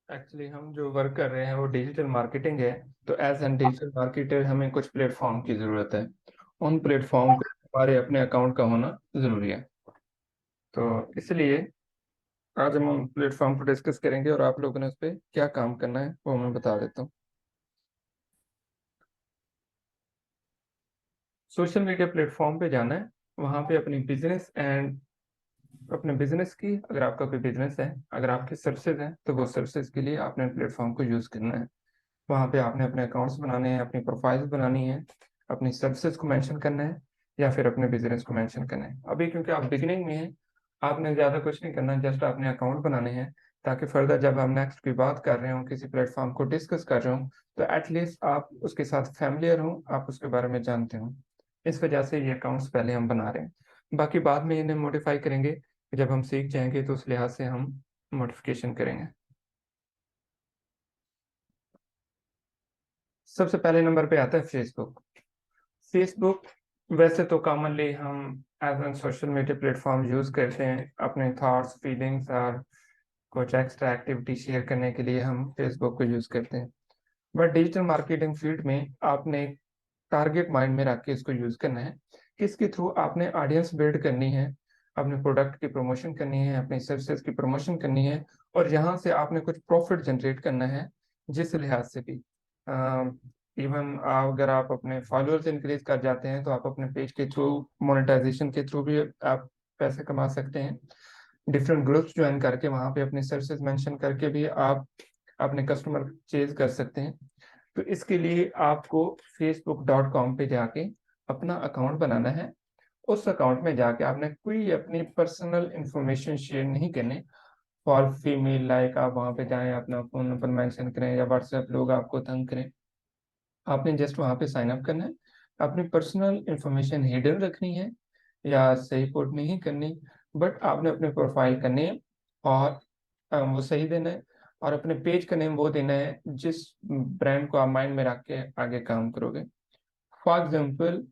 Actually हम जो work कर रहे हैं वो डिजिटल मार्केटिंग है। तो एज एन डिजिटल मार्केटर हमें कुछ प्लेटफॉर्म की ज़रूरत है। उन प्लेटफॉर्म पे हमारे अपने अकाउंट का होना ज़रूरी है। तो इसलिए आज हम प्लेटफॉर्म को डिस्कस करेंगे और आप लोगों ने उस पर क्या काम करना है वो मैं बता देता हूँ। सोशल मीडिया प्लेटफॉर्म पे जाना है। वहाँ पे अपने बिजनेस की, अगर आपका कोई बिजनेस है, अगर आपकी सर्विसेज हैं, तो वो सर्विसेज के लिए आपने प्लेटफॉर्म को यूज़ करना है। वहाँ पे आपने अपने अकाउंट्स बनाने हैं, अपनी प्रोफाइल्स बनानी है, अपनी सर्विसेज को मेंशन करना है या फिर अपने बिजनेस को मेंशन करना है। अभी क्योंकि आप बिगिनिंग में हैं, आपने ज़्यादा कुछ नहीं करना, जस्ट अपने अकाउंट बनाने हैं, ताकि फर्दर जब हम नेक्स्ट की बात कर रहे हो, किसी प्लेटफॉर्म को डिस्कस कर रहे हो, तो एटलीस्ट आप उसके साथ फैमिलियर हो, आप उसके बारे में जानते हो। इस वजह से ये अकाउंट्स पहले हम बना रहे हैं। बाकी बाद में इन्हें मॉडिफाई करेंगे, जब हम सीख जाएंगे तो उस लिहाज से हम मॉडिफिकेशन करेंगे। सबसे पहले नंबर पे आता है फेसबुक। फेसबुक वैसे तो कॉमनली हम as an social media platform use करते हैं अपने थॉट्स, फीलिंग्स और कुछ एक्स्ट्रा एक्टिविटी शेयर करने के लिए हम फेसबुक को यूज करते हैं। बट डिजिटल मार्केटिंग फील्ड में आपने एक टारगेट माइंड में रख के इसको यूज करना है। किसके थ्रू आपने ऑडियंस बिल्ड करनी है, अपने प्रोडक्ट की प्रमोशन करनी है, अपनी सर्विसेज की प्रमोशन करनी है, और यहाँ से आपने कुछ प्रॉफिट जनरेट करना है। जिस लिहाज से भी इवन अगर आप अपने फॉलोअर्स इंक्रीज कर जाते हैं तो आप अपने पेज के थ्रू, मोनेटाइजेशन के थ्रू भी आप पैसे कमा सकते हैं। डिफरेंट ग्रुप्स ज्वाइन करके वहाँ पे अपने सर्विसेज मेंशन करके भी आप अपने कस्टमर चेज कर सकते हैं। तो इसके लिए आपको facebook.com पे जाके अपना अकाउंट बनाना है। उस अकाउंट में जाके आपने कोई अपनी पर्सनल इंफॉर्मेशन शेयर नहीं करने। फॉर फीमेल लाइक आप वहाँ पे जाएं, अपना फोन नंबर मेंशन करें या व्हाट्सएप लोग आपको तंग करें, आपने जस्ट वहाँ पे साइन अप करना है। अपनी पर्सनल इंफॉर्मेशन हिडन रखनी है या सही पुट नहीं करनी, बट आपने अपने प्रोफाइल का नेम और वो सही देना है, और अपने पेज का नेम वो देना है जिस ब्रांड को आप माइंड में रख के आगे काम करोगे। फॉर एग्जाम्पल,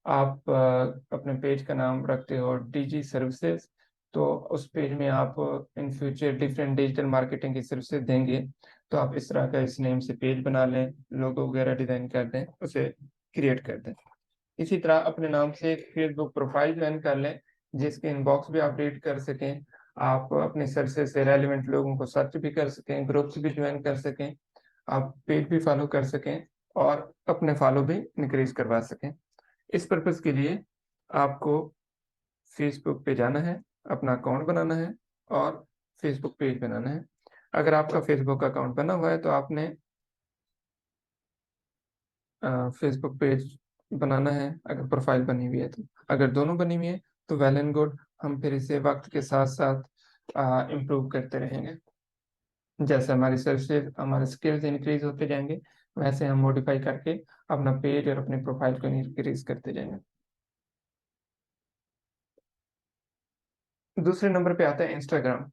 आप अपने पेज का नाम रखते हो डीजी सर्विसेज, तो उस पेज में आप in future different digital marketing की सर्विसेज देंगे। तो आप इस तरह का इस नेम से पेज बना लें, लोगो वगैरह डिजाइन कर दें, उसे क्रिएट कर दें। इसी तरह अपने नाम से एक फेसबुक प्रोफाइल ज्वाइन कर लें, जिसके इनबॉक्स भी आप रीड कर सकें, आप अपने सर्विसेज से रेलिवेंट लोगों को सर्च भी कर सकें, ग्रुप्स भी ज्वाइन कर सकें, आप पेज भी फॉलो कर सकें और अपने फॉलो भी इंक्रीज करवा सकें। इस पर्पज के लिए आपको फेसबुक पे जाना है, अपना अकाउंट बनाना है और फेसबुक पेज बनाना है। अगर आपका फेसबुक अकाउंट बना हुआ है तो आपने फेसबुक पेज बनाना है, अगर प्रोफाइल बनी हुई है तो। अगर दोनों बनी हुई है तो वेल एंड गुड, हम फिर इसे वक्त के साथ साथ इम्प्रूव करते रहेंगे। जैसे हमारी सर्विसेज, हमारे स्किल्स इंक्रीज होते जाएंगे, वैसे हम मॉडिफाई करके अपना पेज और अपने प्रोफाइल को इंक्रीज करते जाएंगे। दूसरे नंबर पे आता है इंस्टाग्राम।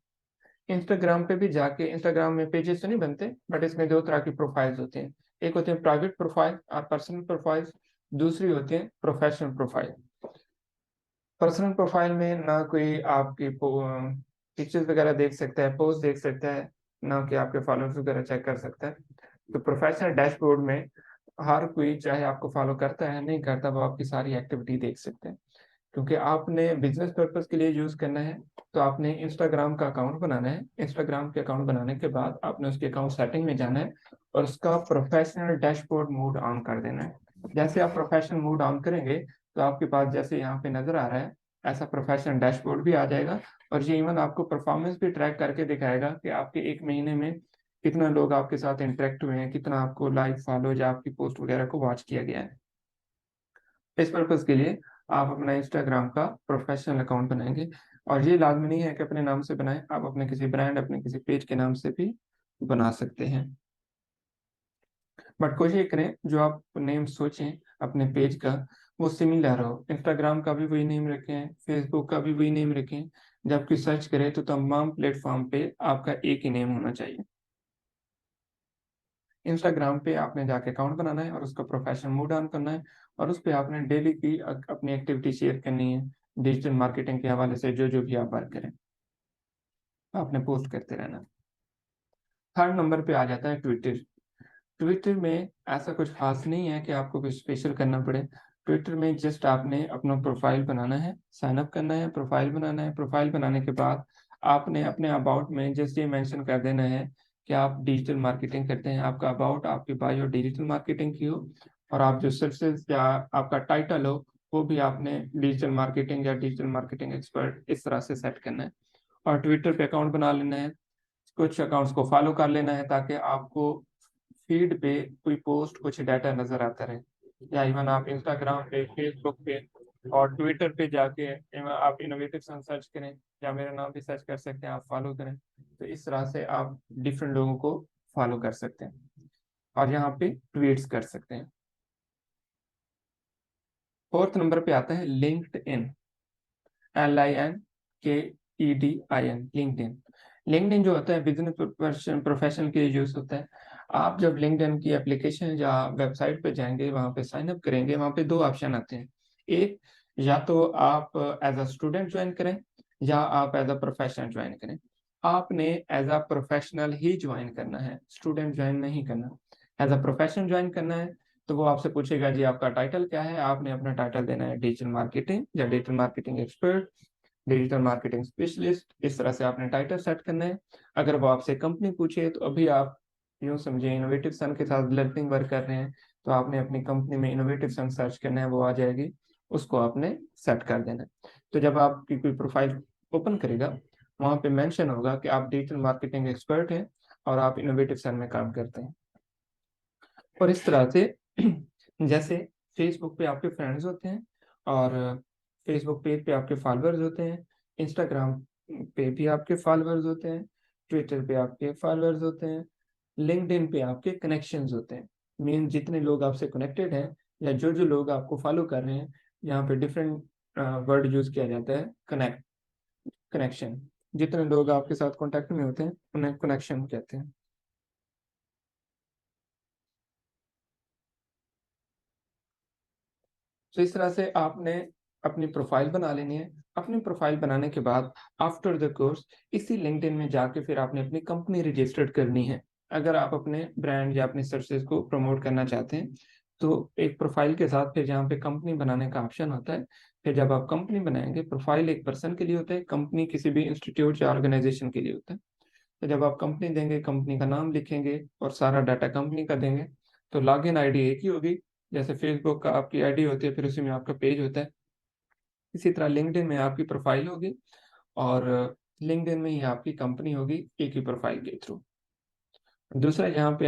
इंस्टाग्राम पे भी जाके, इंस्टाग्राम में पेजेस तो नहीं बनते, बट इसमें दो तरह की प्रोफाइल्स होती हैं। एक होती है प्राइवेट प्रोफाइल और पर्सनल प्रोफाइल, दूसरी होती है प्रोफेशनल प्रोफाइल। पर्सनल प्रोफाइल में ना कोई आपकी पिक्चर्स वगैरह देख सकता है, पोस्ट देख सकता है, ना कि आपके फॉलोअर्स वगैरह चेक कर सकता है। तो प्रोफेशनल डैशबोर्ड में हर कोई, चाहे आपको फॉलो करता है नहीं करता, वो आपकी सारी एक्टिविटी देख सकते हैं। क्योंकि आपने बिजनेस पर्पज के लिए यूज करना है, तो आपने इंस्टाग्राम का अकाउंट बनाना है। इंस्टाग्राम के अकाउंट बनाने के बाद आपने उसके अकाउंट सेटिंग में जाना है और उसका प्रोफेशनल डैशबोर्ड मोड ऑन कर देना है। जैसे आप प्रोफेशनल मोड ऑन करेंगे तो आपके पास जैसे यहाँ पे नजर आ रहा है, ऐसा प्रोफेशनल डैशबोर्ड भी आ जाएगा। और ये इवन आपको परफॉर्मेंस भी ट्रैक करके दिखाएगा कि आपके एक महीने में कितना लोग आपके साथ इंटरेक्ट हुए हैं, कितना आपको लाइक, फॉलो या आपकी पोस्ट वगैरह को वॉच किया गया है। इस पर्पज के लिए आप अपना इंस्टाग्राम का प्रोफेशनल अकाउंट बनाएंगे। और ये लाजमी नहीं है कि अपने नाम से बनाएं, आप अपने किसी ब्रांड, अपने किसी पेज के नाम से भी बना सकते हैं। बट कोशिश करें जो आप नेम सोचें अपने पेज का, वो सिमिलर हो। इंस्टाग्राम का भी वही नेम रखें, फेसबुक का भी वही नेम रखें। जब कोई सर्च करे तो तमाम प्लेटफॉर्म पे आपका एक ही नेम होना चाहिए। इंस्टाग्राम पे आपने जाके अकाउंट बनाना है और उसका प्रोफेशनल मोड ऑन करना है, और उस पे आपने डेली की अपनी एक्टिविटी शेयर करनी है। डिजिटल मार्केटिंग के हवाले से जो जो भी आप वर्क करें, आपने पोस्ट करते रहना है। थर्ड नंबर पे आ जाता है ट्विटर। ट्विटर में ऐसा कुछ खास नहीं है कि आपको कुछ स्पेशल करना पड़े। ट्विटर में जस्ट आपने अपना प्रोफाइल बनाना है, साइन अप करना है, प्रोफाइल बनाना है। प्रोफाइल बनाने के बाद आपने अपने अबाउट में जस्ट ये मेंशन कर देना है कि आप डिजिटल मार्केटिंग करते हैं। आपका अबाउट, आपकी बायो डिजिटल मार्केटिंग की हो, और आप जो सर्विसेज या आपका टाइटल हो वो भी आपने डिजिटल मार्केटिंग या डिजिटल मार्केटिंग एक्सपर्ट इस तरह से सेट करना है। और ट्विटर पे अकाउंट बना लेना है, कुछ अकाउंट्स को फॉलो कर लेना है ताकि आपको फीड पे कोई पोस्ट, कुछ डाटा नजर आता रहे। या इवन आप इंस्टाग्राम पे, फेसबुक पे और ट्विटर पे जाके आप इनोवेटिव सन सर्च करें, या मेरा नाम भी सर्च कर सकते हैं, आप फॉलो करें। तो इस तरह से आप डिफरेंट लोगों को फॉलो कर सकते हैं और यहाँ पे ट्वीट्स कर सकते हैं। फोर्थ नंबर पे आता है linked in, LINKEDIN, LinkedIn. LinkedIn जो होता है बिजनेस प्रोफेशनल के लिए यूज होता है। आप जब लिंक्डइन की एप्लीकेशन या वेबसाइट पे जाएंगे, वहां पे साइन अप करेंगे, वहां पे दो ऑप्शन आते हैं। एक, या तो आप एज अ स्टूडेंट ज्वाइन करें या आप एज अ प्रोफेशनल ज्वाइन करें। आपने एज अ प्रोफेशनल ही ज्वाइन करना है, स्टूडेंट ज्वाइन नहीं करना। एज अ प्रोफेशनल ज्वाइन करना है तो वो आपसे पूछेगा जी आपका टाइटल क्या है। आपने अपना टाइटल देना है डिजिटल मार्केटिंग या digital marketing expert, digital marketing specialist. इस तरह से आपने टाइटल सेट करना है। अगर वो आपसे कंपनी पूछे तो अभी आप यूं समझे इनोवेटिव सन के साथ लर्निंग वर्क कर रहे हैं, तो आपने अपनी कंपनी में इनोवेटिव सन सर्च करना है, वो आ जाएगी, उसको आपने सेट कर देना है। तो जब आपकी कोई प्रोफाइल ओपन करेगा, वहां पे मेंशन होगा कि आप डिजिटल मार्केटिंग एक्सपर्ट हैं और आप इनोवेटिव सन में काम करते हैं। और इस तरह से जैसे फेसबुक पे आपके फ्रेंड्स होते हैं और फेसबुक पेज पे आपके फॉलोअर्स होते हैं, इंस्टाग्राम पे भी आपके फॉलोअर्स होते हैं, ट्विटर पे आपके फॉलोअर्स होते हैं, लिंक्डइन पे आपके कनेक्शंस होते हैं। मीन जितने लोग आपसे कनेक्टेड हैं या जो जो लोग आपको फॉलो कर रहे हैं, यहाँ पे डिफरेंट वर्ड यूज किया जाता है, कनेक्ट, कनेक्शन। जितने लोग आपके साथ कॉन्टेक्ट में होते हैं उन्हें कनेक्शन कहते हैं। तो इस तरह से आपने अपनी प्रोफाइल बना लेनी है। अपनी प्रोफाइल बनाने के बाद आफ्टर द कोर्स इसी लिंक्डइन में जाके फिर आपने अपनी कंपनी रजिस्टर्ड करनी है। अगर आप अपने ब्रांड या अपने सर्विसेज को प्रमोट करना चाहते हैं तो एक प्रोफाइल के साथ फिर जहाँ पे कंपनी बनाने का ऑप्शन होता है। फिर जब आप कंपनी बनाएंगे, प्रोफाइल एक पर्सन के लिए होता है, कंपनी किसी भी इंस्टीट्यूट या ऑर्गेनाइजेशन के लिए होता है। तो जब आप कंपनी देंगे, कंपनी का नाम लिखेंगे और सारा डाटा कंपनी का देंगे, तो लॉगिन आईडी एक ही होगी। जैसे फेसबुक का आपकी आईडी होती है, फिर उसी में आपका पेज होता है, इसी तरह लिंक्डइन में आपकी प्रोफाइल होगी और लिंक्डइन में ही आपकी कंपनी होगी, एक ही प्रोफाइल के थ्रू। दूसरा, यहाँ पे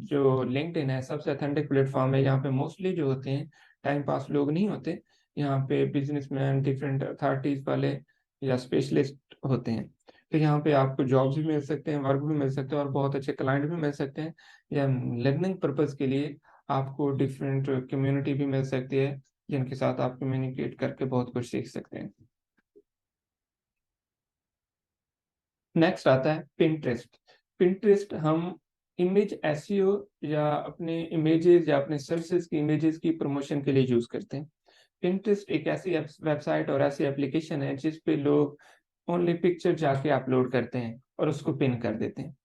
जो लिंक्डइन है सबसे अथेंटिक प्लेटफॉर्म है। यहाँ पे मोस्टली जो होते हैं टाइम पास लोग नहीं होते, यहाँ पे बिजनेसमैन, डिफरेंट अथॉरिटीज वाले या स्पेशलिस्ट होते हैं। तो यहाँ पे आपको जॉब्स भी मिल सकते हैं, वर्क भी मिल सकते हैं और बहुत अच्छे क्लाइंट भी मिल सकते हैं। या लर्निंग पर्पज के लिए आपको डिफरेंट कम्युनिटी भी मिल सकती है जिनके साथ आप कम्युनिकेट करके बहुत कुछ सीख सकते हैं। नेक्स्ट आता है पिंटरेस्ट। पिंटरेस्ट हम इमेज एसईओ या अपने इमेजेस या अपने सर्विसेज की इमेजेस की प्रमोशन के लिए यूज करते हैं। पिंटरेस्ट एक ऐसी वेबसाइट और ऐसी एप्लीकेशन है जिस पे लोग ओनली पिक्चर जाके अपलोड करते हैं और उसको पिन कर देते हैं।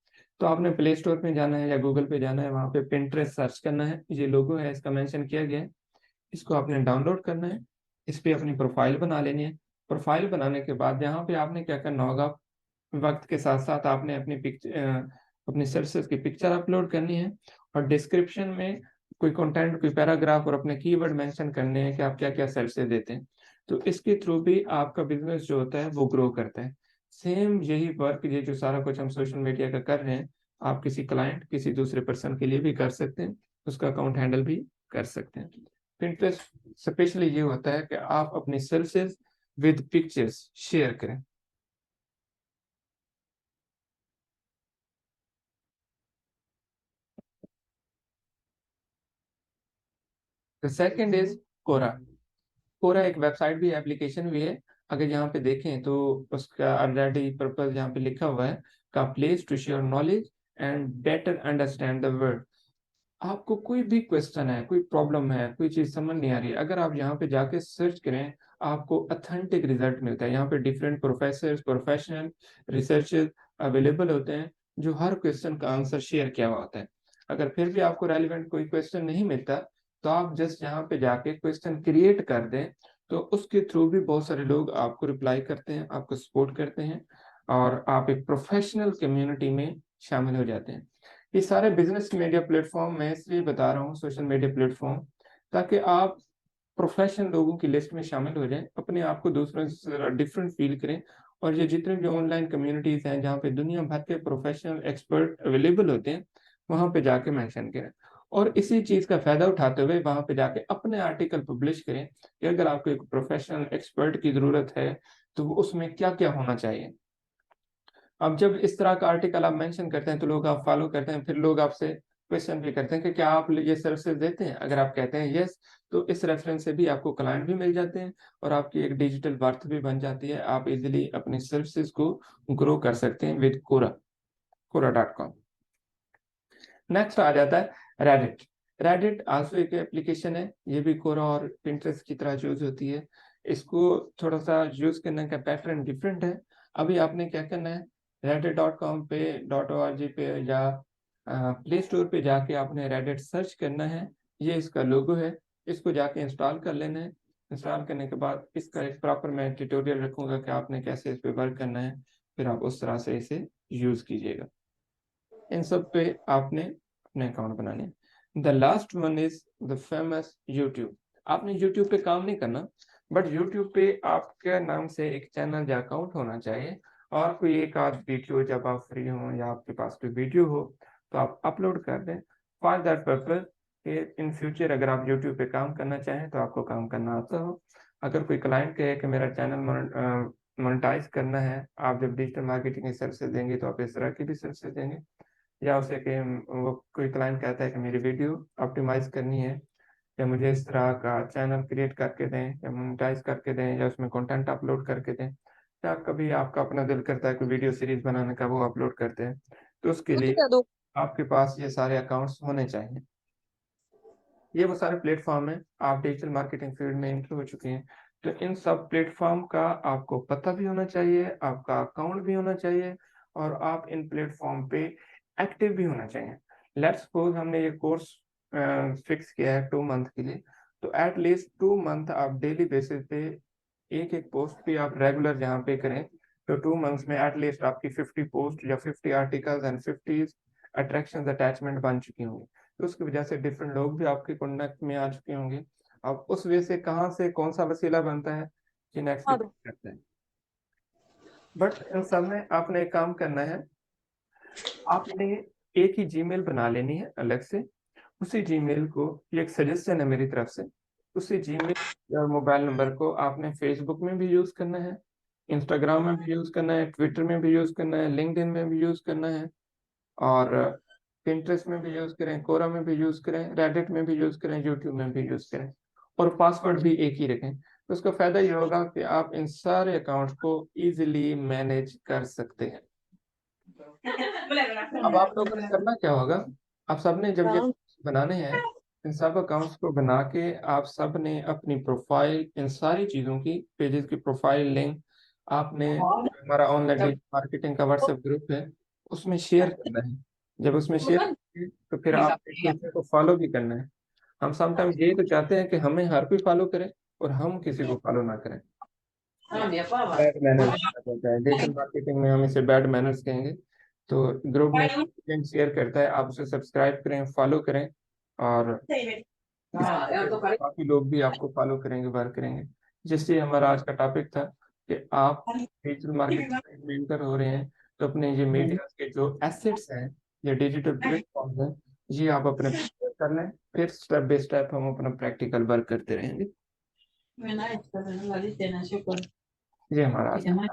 तो आपने प्ले स्टोर पे जाना है या गूगल पे जाना है, वहां पे पिंटरेस्ट सर्च करना है, ये लोगो है, इसका मेंशन किया गया है, इसको आपने डाउनलोड करना है, इस पे अपनी प्रोफाइल बना लेनी है। प्रोफाइल बनाने के बाद यहाँ पे आपने क्या करना होगा, वक्त के साथ साथ आपने अपनी पिक्चर, अपनी सर्विसेज की पिक्चर अपलोड करनी है और डिस्क्रिप्शन में कोई कंटेंट, कोई पैराग्राफ और अपने कीवर्ड मेंशन करने हैं कि आप क्या क्या सर्विसेज देते हैं। तो इसके थ्रू भी आपका बिजनेस जो होता है वो ग्रो करता है। सेम यही वर्क, ये जो सारा कुछ हम सोशल मीडिया का कर रहे हैं, आप किसी क्लाइंट, किसी दूसरे पर्सन के लिए भी कर सकते हैं, उसका अकाउंट हैंडल भी कर सकते हैं। पिंटरेस्ट स्पेशली ये होता है कि आप अपनी सर्विसेज विद पिक्चर्स शेयर करें। द सेकेंड इज कोरा। कोरा एक वेबसाइट भी, एप्लीकेशन भी है। अगर यहाँ पे देखें तो उसका ऑलरेडी पर्पस यहाँ पे लिखा हुआ है का place to share knowledge and better understand the world. आपको कोई भी क्वेश्चन है, कोई प्रॉब्लम है, कोई चीज समझ नहीं आ रही है, अगर आप यहाँ पे जाके सर्च करें, आपको अथेंटिक रिजल्ट मिलता है। यहाँ पे different professor, professional researcher available होते हैं जो हर क्वेश्चन का आंसर शेयर किया हुआ होता है। अगर फिर भी आपको रेलिवेंट कोई क्वेश्चन नहीं मिलता तो आप जस्ट यहाँ पे जाके क्वेश्चन क्रिएट कर दें, तो उसके थ्रू भी बहुत सारे लोग आपको रिप्लाई करते हैं, आपको सपोर्ट करते हैं और आप एक प्रोफेशनल कम्युनिटी में शामिल हो जाते हैं। ये सारे बिजनेस मीडिया प्लेटफॉर्म मैं इसलिए बता रहा हूँ, सोशल मीडिया प्लेटफॉर्म, ताकि आप प्रोफेशनल लोगों की लिस्ट में शामिल हो जाएं, अपने आप को दूसरों से डिफरेंट फील करें। और ये जितने भी ऑनलाइन कम्युनिटीज हैं जहाँ पे दुनिया भर के प्रोफेशनल एक्सपर्ट अवेलेबल होते हैं, वहां पे जाके मेंशन करें और इसी चीज का फायदा उठाते हुए वहां पे जाके अपने आर्टिकल पब्लिश करें कि अगर आपको एक प्रोफेशनल एक्सपर्ट की जरूरत है तो उसमें क्या क्या होना चाहिए। अब जब इस तरह का आर्टिकल आप मेंशन करते हैं तो लोग आप फॉलो करते हैं, फिर लोग आपसे क्वेश्चन भी करते हैं कि क्या आप ये सर्विसेज देते हैं। अगर आप कहते हैं यस, तो इस रेफरेंस से भी आपको क्लाइंट भी मिल जाते हैं और आपकी एक डिजिटल वर्थ भी बन जाती है। आप इजीली अपनी सर्विसेज को ग्रो कर सकते हैं विद कोरा.com। नेक्स्ट आ जाता है रेडिट। रेडिट आल्सो एक एप्लीकेशन है, ये भी कोरा और पिंटरेस्ट की तरह यूज होती है। इसको थोड़ा सा यूज करने का पैटर्न डिफरेंट है। अभी आपने क्या करना है, reddit.com पे .org पे या प्ले स्टोर पे जाके आपने रेडिट सर्च करना है। ये इसका लोगो है, इसको जाके इंस्टॉल कर लेना है। इंस्टॉल करने के बाद इसका एक प्रॉपर मैं ट्यूटोरियल रखूंगा कि आपने कैसे इस पे वर्क करना है, फिर आप उस तरह से इसे यूज कीजिएगा। इन सब पे आपने अपने अकाउंट बनाने हैं। The last one is the famous YouTube. आपने यूट्यूब पे काम नहीं करना, बट यूट्यूब पे आपके नाम से एक चैनल या अकाउंट होना चाहिए और कोई एक आध वीडियो जब आप फ्री हो या आपके पास कोई वीडियो हो तो आप अपलोड कर दें फॉर दैट पर्पज कि इन फ्यूचर अगर आप यूट्यूब पे काम करना चाहें तो आपको काम करना आता हो। अगर कोई क्लाइंट कहे कि मेरा चैनल मोनेटाइज करना है, आप जब डिजिटल मार्केटिंग की सर्विसेज देंगे तो आप इस तरह की भी सर्विसेज देंगे, या उसे कि वो कोई क्लाइंट कहता है कि मेरी वीडियो ऑप्टिमाइज करनी है या मुझे इस तरह का चैनल क्रिएट करके दें या मोनेटाइज करके दें या उसमें कंटेंट अपलोड करके दें, या कभी आपका अपना दिल करता है कि वीडियो सीरीज बनाने का, वो अपलोड करते हैं, तो उसके लिए आपके पास ये सारे अकाउंट्स होने चाहिए। ये वो सारे प्लेटफॉर्म हैं, आप डिजिटल मार्केटिंग फील्ड में एंटर हो चुके हैं तो इन सब प्लेटफॉर्म का आपको पता भी होना चाहिए, आपका अकाउंट भी होना चाहिए और आप इन प्लेटफॉर्म पे एक्टिव भी होना चाहिए। लेट्स सपोज हमने ये कोर्स फिक्स किया है 2 मंथ के लिए, तो एट लीस्ट 2 मंथ आप डेली बेसिस पे एक एक पोस्ट भी आप रेगुलर जहाँ पे करें, तो 2 मंथ्स में एटलीस्ट आपकी 50 पोस्ट या 50 आर्टिकल्स एंड 50 अट्रैक्शन अटैचमेंट बन चुकी होंगी। तो उसकी वजह से डिफरेंट लोग भी आपके कॉन्टेक्ट में आ चुके होंगे। अब उस वे से कहाँ से कौन सा वसीला बनता है कि नेक्स्ट करते हैं। बट इन सब में आपने एक काम करना है, आपने एक ही जीमेल बना लेनी है अलग से। उसी जीमेल को, ये एक सजेशन है मेरी तरफ से, उसी जीमेल और मोबाइल नंबर को आपने फेसबुक में भी यूज करना है, इंस्टाग्राम में भी यूज करना है, ट्विटर में भी यूज करना है, लिंक्डइन में भी यूज करना है और पिंटरेस्ट में भी यूज करें, कोरा में भी यूज करें, रेडिट में भी यूज करें, यूट्यूब में भी यूज करें और पासवर्ड भी एक ही रखें। तो उसका फायदा ये होगा कि आप इन सारे अकाउंट्स को इजीली मैनेज कर सकते हैं। अब आप लोगों ने करना क्या होगा, आप सबने जब ये बनाने हैं, इन सब अकाउंट्स को बना के आप सब ने अपनी प्रोफाइल, इन सारी चीजों की पेजेस की प्रोफाइल लिंक आपने, हमारा ऑनलाइन मार्केटिंग का व्हाट्सएप ग्रुप है उसमें शेयर करना है। जब उसमें शेयर करेंगे तो फिर आप एक दूसरे को फॉलो भी करना है। हम समटाइम्स यही तो चाहते हैं कि हमें हर कोई फॉलो करे और हम किसी को फॉलो ना करें। बैड मैनर्स होता है डिजिटल मार्केटिंग में, हम इसे बैड मैनर्स कहेंगे। तो ग्रुप में लिंक शेयर करता है, आप उसे सब्सक्राइब करें, फॉलो करें और काफी लोग भी आपको फॉलो करेंगे, वर्क करेंगे। जिससे हमारा आज का टॉपिक था कि आप डिजिटल मार्केटिंग में एंटर हो रहे हैं तो अपने ये मीडिया के जो एसेट्स हैं या डिजिटल प्लेटफॉर्म हैं, ये आप अपने कर लें, फिर स्टेप बाय स्टेप हम अपना प्रैक्टिकल वर्क करते रहेंगे। ये हमारा आज का